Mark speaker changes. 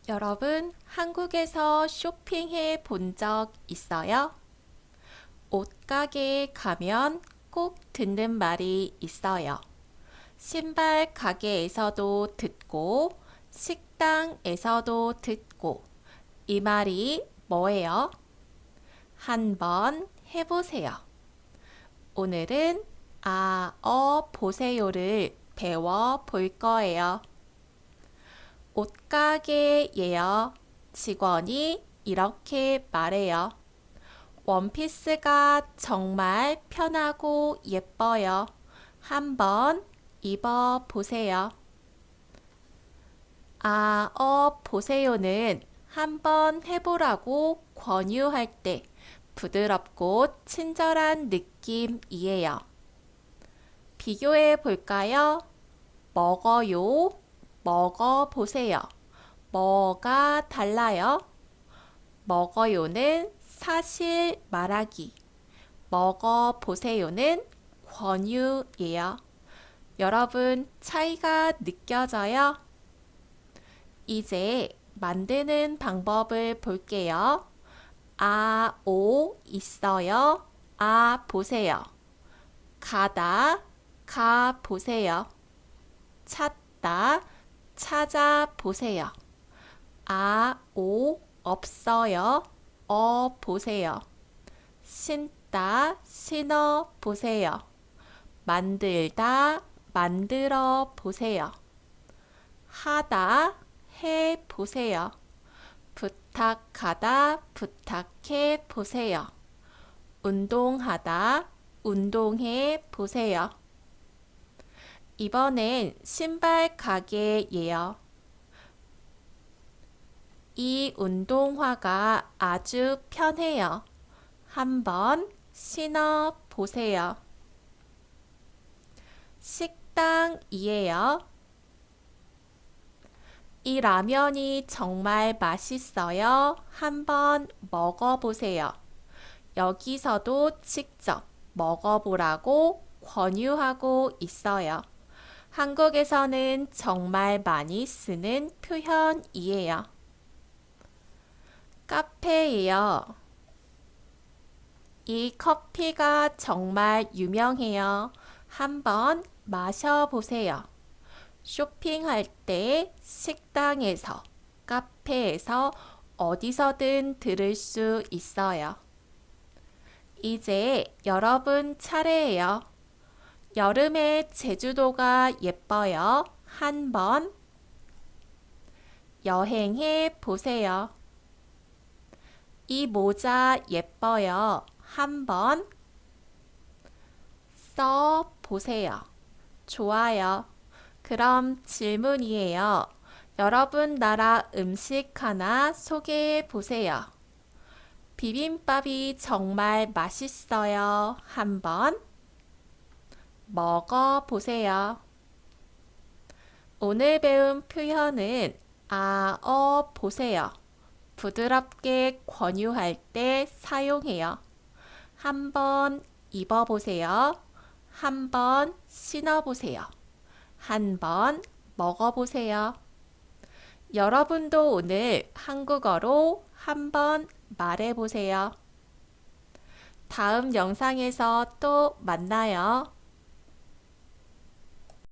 Speaker 1: 여러분, 한국에서 쇼핑해 본 적 있어요? 옷가게에 가면 꼭 듣는 말이 있어요. 신발 가게에서도 듣고, 식당에서도 듣고, 이 말이 뭐예요? 한번 해보세요. 오늘은 보세요를 배워 볼 거예요. 옷가게예요. 직원이 이렇게 말해요. 원피스가 정말 편하고 예뻐요. 한번 입어보세요. 보세요는 한번 해보라고 권유할 때 부드럽고 친절한 느낌이에요. 비교해 볼까요? 먹어요. 먹어보세요. 뭐가 달라요? 먹어요는 사실 말하기. 먹어보세요는 권유예요. 여러분, 차이가 느껴져요? 이제 만드는 방법을 볼게요. 오 있어요. 보세요. 가다, 가 보세요. 찾다, 찾아보세요. 오 없어요. 보세요. 신다, 신어 보세요. 만들다, 만들어 보세요. 하다, 해 보세요. 부탁하다, 부탁해 보세요. 운동하다, 운동해 보세요. 이번엔 신발 가게예요. 이 운동화가 아주 편해요. 한번 신어 보세요. 식당이에요. 이 라면이 정말 맛있어요. 한번 먹어보세요. 여기서도 직접 먹어보라고 권유하고 있어요. 한국에서는 정말 많이 쓰는 표현이에요. 카페예요. 이 커피가 정말 유명해요. 한번 마셔보세요. 쇼핑할 때 식당에서, 카페에서 어디서든 들을 수 있어요. 이제 여러분 차례예요. 여름에 제주도가 예뻐요. 한번 여행해 보세요. 이 모자 예뻐요. 한번 써 보세요. 좋아요. 그럼 질문이에요. 여러분 나라 음식 하나 소개해 보세요. 비빔밥이 정말 맛있어요. 한번 먹어 보세요. 오늘 배운 표현은 보세요. 부드럽게 권유할 때 사용해요. 한번 입어보세요. 한번 신어보세요. 한번 먹어보세요. 여러분도 오늘 한국어로 한번 말해보세요. 다음 영상에서 또 만나요.